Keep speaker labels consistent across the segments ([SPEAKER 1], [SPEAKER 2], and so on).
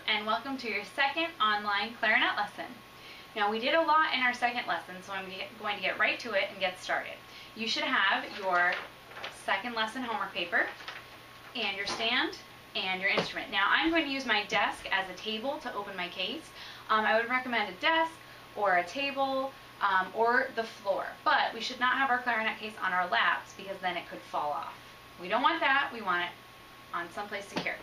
[SPEAKER 1] and welcome to your second online clarinet lesson. Now we did a lot in our second lesson, so I'm going to get right to it and get started. You should have your second lesson homework paper and your stand and your instrument. Now I'm going to use my desk as a table to open my case. I would recommend a desk or a table or the floor, but we should not have our clarinet case on our laps because then it could fall off. We don't want that, we want it on someplace secure.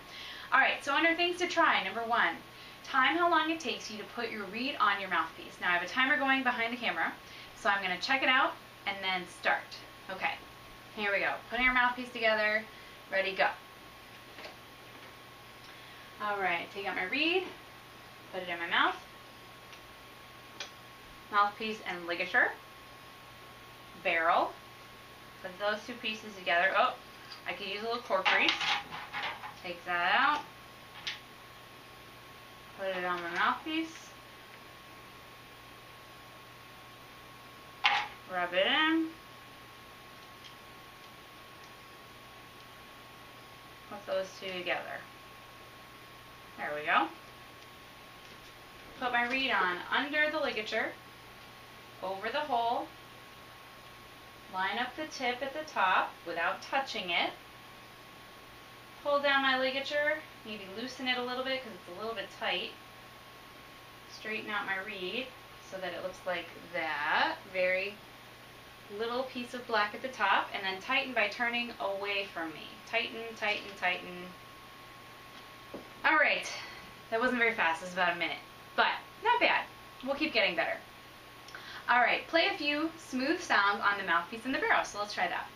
[SPEAKER 1] Alright, so under things to try, number 1, time how long it takes you to put your reed on your mouthpiece. Now I have a timer going behind the camera, so I'm going to check it out and then start. Okay, here we go. Putting our mouthpiece together, ready, go. Alright, take out my reed, put it in my mouth, mouthpiece and ligature, barrel, put those two pieces together. Oh, I could use a little cork grease. Take that out, put it on my mouthpiece, rub it in, put those two together. There we go. Put my reed on under the ligature, over the hole, line up the tip at the top without touching it. Pull down my ligature, maybe loosen it a little bit because it's a little bit tight. Straighten out my reed so that it looks like that. Very little piece of black at the top, and then tighten by turning away from me. Tighten, tighten, tighten. Alright, that wasn't very fast, it was about a minute, but not bad. We'll keep getting better. Alright, play a few smooth sounds on the mouthpiece and the barrel, so let's try that.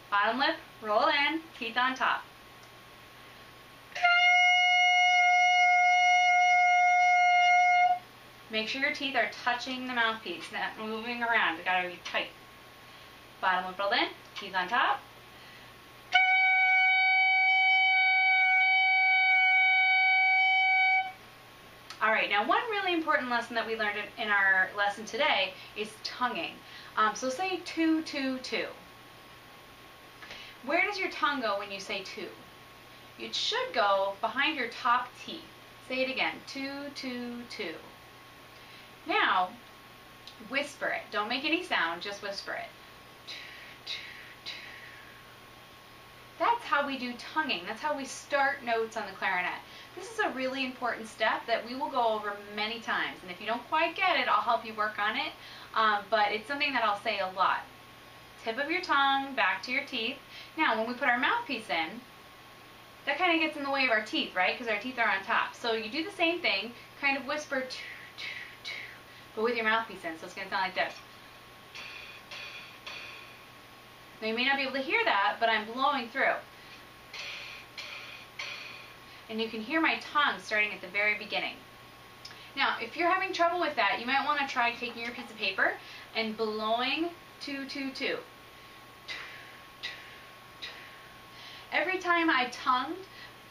[SPEAKER 1] Bottom lip, roll in, teeth on top. Make sure your teeth are touching the mouthpiece, not moving around. They gotta be tight. Bottom lip rolled in, teeth on top. Alright, now one really important lesson that we learned in our lesson today is tonguing. So say 2, 2, 2. Where does your tongue go when you say 2? It should go behind your top teeth. Say it again, 2, 2, 2. Now, whisper it. Don't make any sound, just whisper it. That's how we do tonguing. That's how we start notes on the clarinet. This is a really important step that we will go over many times. And if you don't quite get it, I'll help you work on it. But it's something that I'll say a lot. Tip of your tongue, back to your teeth. Now, when we put our mouthpiece in, that kind of gets in the way of our teeth, right? Because our teeth are on top. So you do the same thing, kind of whisper, but with your mouthpiece in. So it's going to sound like this. Now you may not be able to hear that, but I'm blowing through. And you can hear my tongue starting at the very beginning. Now, if you're having trouble with that, you might want to try taking your piece of paper and blowing 2, 2, 2. Every time I tongued,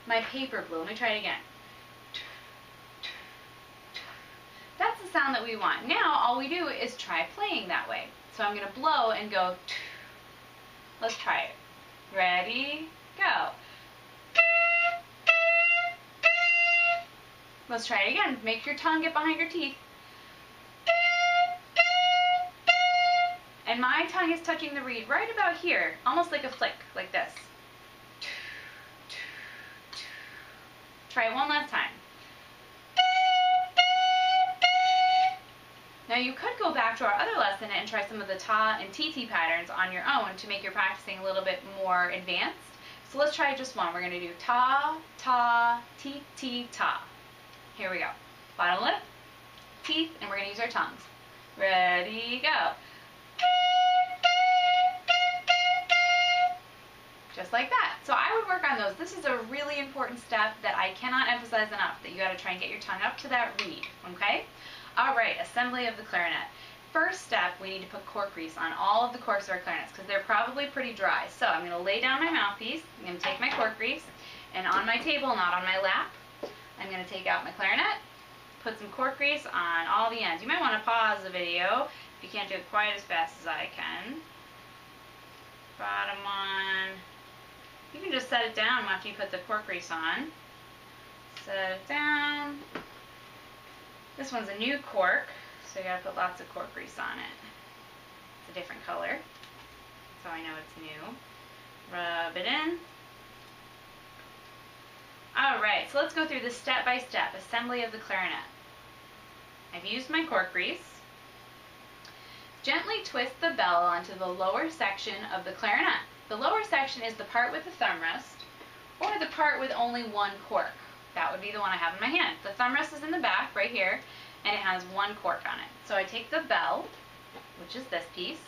[SPEAKER 1] my paper blew. Let me try it again. That's the sound that we want. Now, all we do is try playing that way. So I'm going to blow and go. Let's try it. Ready, go. Let's try it again. Make your tongue get behind your teeth. And my tongue is touching the reed right about here, almost like a flick, like this. Try it one last time. Now you could go back to our other lesson and try some of the ta and TT patterns on your own to make your practicing a little bit more advanced. So let's try just one. We're going to do ta, ta, ti, ti, ta. Here we go. Bottom lip, teeth, and we're going to use our tongues. Ready, go. Just like that. So I would work on those. This is a really important step that I cannot emphasize enough, that you got to try and get your tongue up to that reed, okay? Alright, assembly of the clarinet. First step, we need to put cork grease on all of the corks of our clarinets because they're probably pretty dry. So I'm going to lay down my mouthpiece, I'm going to take my cork grease, and on my table, not on my lap, I'm going to take out my clarinet, put some cork grease on all the ends. You might want to pause the video if you can't do it quite as fast as I can. Bottom one. You can just set it down after you put the cork grease on. set it down. This one's a new cork, so you gotta put lots of cork grease on it. It's a different color, so I know it's new. Rub it in. Alright, so let's go through the step-by-step assembly of the clarinet. I've used my cork grease. Gently twist the bell onto the lower section of the clarinet. The lower section is the part with the thumb rest, or the part with only one cork. That would be the one I have in my hand. The thumb rest is in the back, right here, and it has one cork on it. So I take the bell, which is this piece,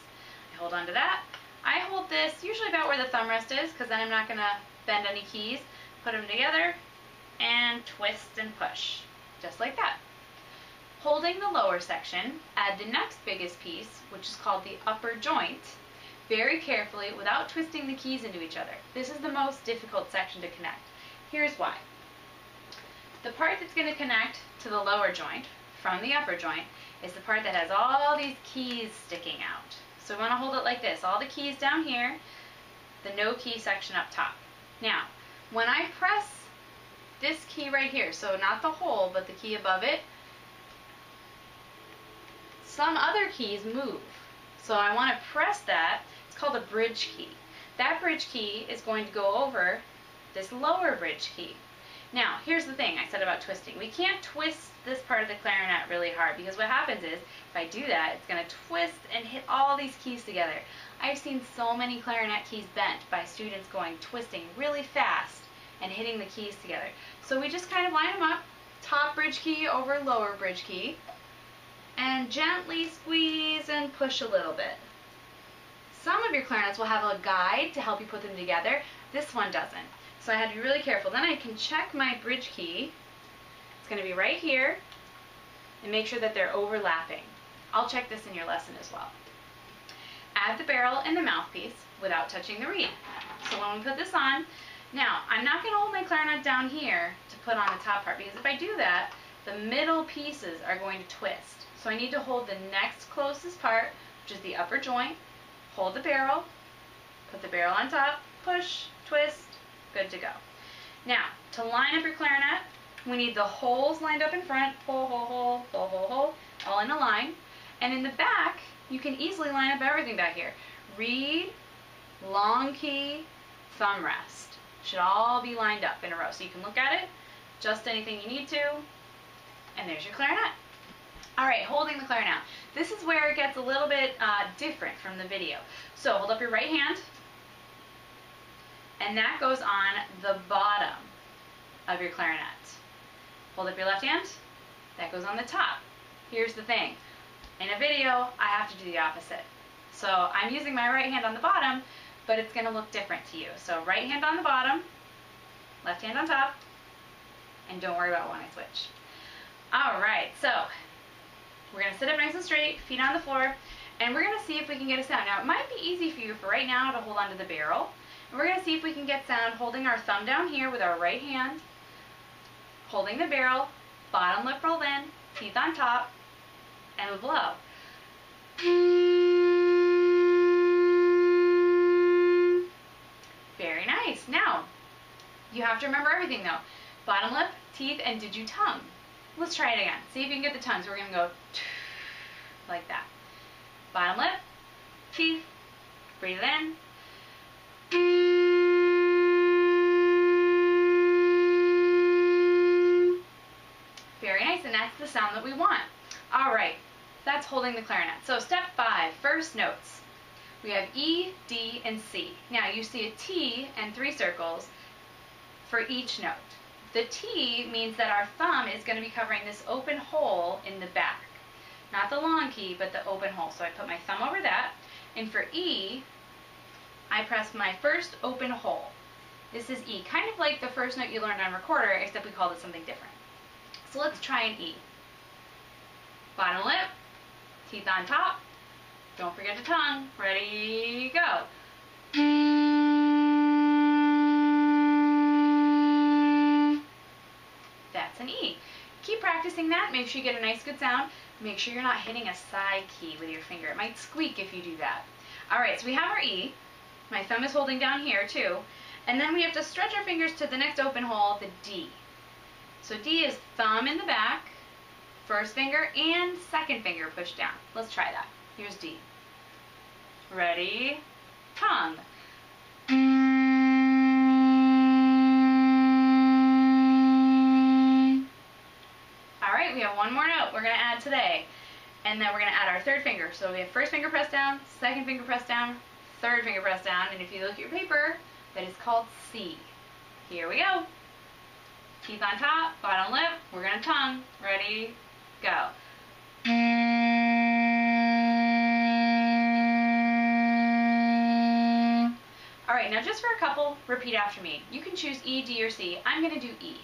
[SPEAKER 1] I hold on to that. I hold this usually about where the thumb rest is, because then I'm not going to bend any keys. Put them together, and twist and push, just like that. Holding the lower section, add the next biggest piece, which is called the upper joint, very carefully without twisting the keys into each other. This is the most difficult section to connect. Here's why. The part that's going to connect to the lower joint from the upper joint is the part that has all these keys sticking out. So we want to hold it like this. All the keys down here, the no key section up top. Now, when I press this key right here, so not the hole, but the key above it, some other keys move. So I want to press that. It's called a bridge key. That bridge key is going to go over this lower bridge key. Now, here's the thing I said about twisting. We can't twist this part of the clarinet really hard, because what happens is, if I do that, it's going to twist and hit all these keys together. I've seen so many clarinet keys bent by students twisting really fast and hitting the keys together. So we just kind of line them up, top bridge key over lower bridge key, and gently squeeze and push a little bit. Some of your clarinets will have a guide to help you put them together. This one doesn't. So I had to be really careful. Then I can check my bridge key. It's going to be right here, and make sure that they're overlapping. I'll check this in your lesson as well. Add the barrel and the mouthpiece without touching the reed. So when we put this on, now I'm not going to hold my clarinet down here to put on the top part, because if I do that, the middle pieces are going to twist. So I need to hold the next closest part, which is the upper joint, hold the barrel, put the barrel on top, push, twist, good to go. Now, to line up your clarinet, we need the holes lined up in front, hole, hole, hole, hole, hole, hole, all in a line. And in the back, you can easily line up everything back here. Reed, long key, thumb rest. Should all be lined up in a row. So you can look at it, adjust anything you need to, and there's your clarinet. Alright, holding the clarinet. This is where it gets a little bit different from the video. So hold up your right hand, and that goes on the bottom of your clarinet. Hold up your left hand, that goes on the top. Here's the thing. In a video, I have to do the opposite. So I'm using my right hand on the bottom, but it's going to look different to you. So right hand on the bottom, left hand on top, and don't worry about when I switch. Alright, so we're going to sit up nice and straight, feet on the floor, and we're going to see if we can get a sound. Now, it might be easy for you for right now to hold onto the barrel, and we're going to see if we can get sound holding our thumb down here with our right hand, holding the barrel, bottom lip rolled in, teeth on top, and we blow. Very nice. Now, you have to remember everything though. Bottom lip, teeth, and did you tongue? Let's try it again. See if you can get the tongue. So we're going to go like that. Bottom lip, teeth, breathe in. Very nice, and that's the sound that we want. Alright, that's holding the clarinet. So step 5, first notes. We have E, D, and C. Now you see a T and 3 circles for each note. The T means that our thumb is going to be covering this open hole in the back. Not the long key, but the open hole. So I put my thumb over that. And for E, I press my first open hole. This is E, kind of like the first note you learned on recorder, except we called it something different. So let's try an E. Bottom lip, teeth on top. Don't forget the tongue. Ready, go. That's an E. Keep practicing that. Make sure you get a nice good sound. Make sure you're not hitting a side key with your finger. It might squeak if you do that. Alright, so we have our E. My thumb is holding down here too. And then we have to stretch our fingers to the next open hole, the D. So D is thumb in the back, first finger and second finger pushed down. Let's try that. Here's D. Ready? Tongue. All right, we have one more note we're going to add today. And then we're going to add our third finger. So we have first finger pressed down, second finger pressed down, third finger pressed down. And if you look at your paper, that is called C. Here we go. Teeth on top, bottom lip. We're going to tongue. Ready? Go. All right, now just for a couple, repeat after me. You can choose E, D, or C. I'm going to do E.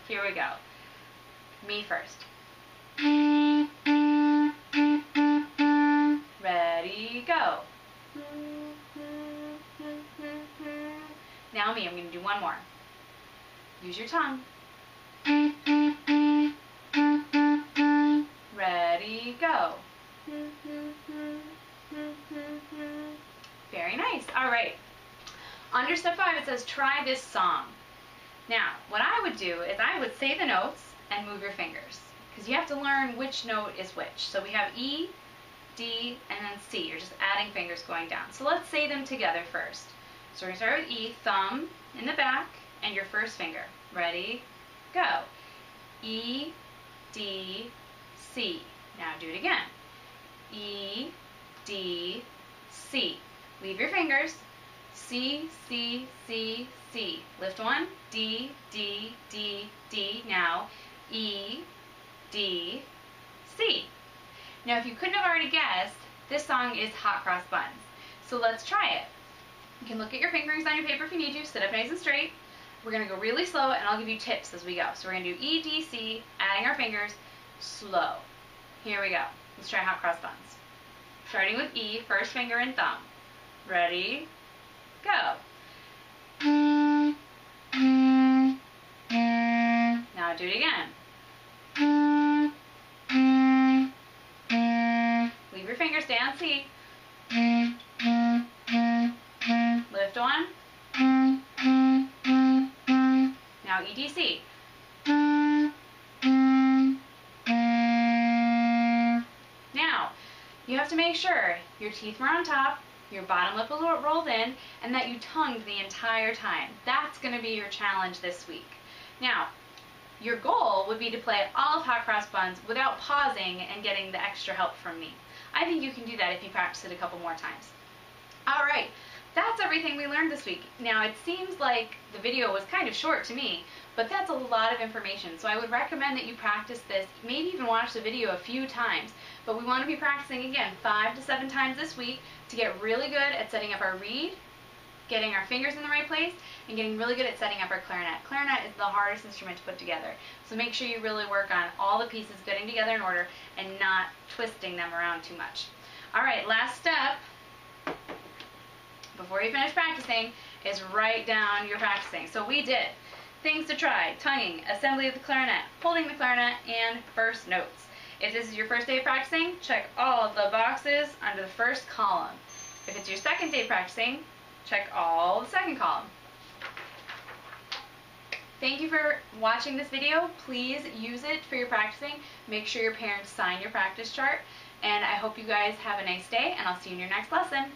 [SPEAKER 1] Here we go. Me first. Ready, go. Now me, I'm going to do one more. Use your tongue. Ready, go. Very nice. All right. Under step 5, it says try this song. Now, what I would do is I would say the notes and move your fingers, because you have to learn which note is which. So we have E, D, and then C. You're just adding fingers going down. So let's say them together first. So we're going to start with E, thumb in the back, and your first finger. Ready, go. E, D, C. Now do it again. E, D, C. Leave your fingers. C, C, C, C. Lift one. D, D, D, D. Now E, D, C. Now if you couldn't have already guessed, this song is Hot Cross Buns. So let's try it. You can look at your fingerings on your paper if you need to. Sit up nice and straight. We're going to go really slow, and I'll give you tips as we go. So we're going to do E, D, C, adding our fingers, slow. Here we go. Let's try Hot Cross Buns. Starting with E, first finger and thumb. Ready, go. Now do it again. Leave your fingers, stay on C. Lift one. Now EDC. Now, you have to make sure your teeth were on top, your bottom lip was rolled in, and that you tongued the entire time. That's going to be your challenge this week. Now, your goal would be to play all of Hot Cross Buns without pausing and getting the extra help from me. I think you can do that if you practice it a couple more times. All right, that's everything we learned this week. Now, it seems like the video was kind of short to me, but that's a lot of information. So I would recommend that you practice this, maybe even watch the video a few times. But we want to be practicing again 5 to 7 times this week to get really good at setting up our reed, getting our fingers in the right place, and getting really good at setting up our clarinet. Clarinet is the hardest instrument to put together. So make sure you really work on all the pieces getting together in order and not twisting them around too much. All right, last step before you finish practicing is write down your practicing. So we did things to try: tonguing, assembly of the clarinet, holding the clarinet, and first notes. If this is your first day of practicing, check all of the boxes under the first column. If it's your second day practicing, check all the second column. Thank you for watching this video. Please use it for your practicing. Make sure your parents sign your practice chart. And I hope you guys have a nice day, and I'll see you in your next lesson.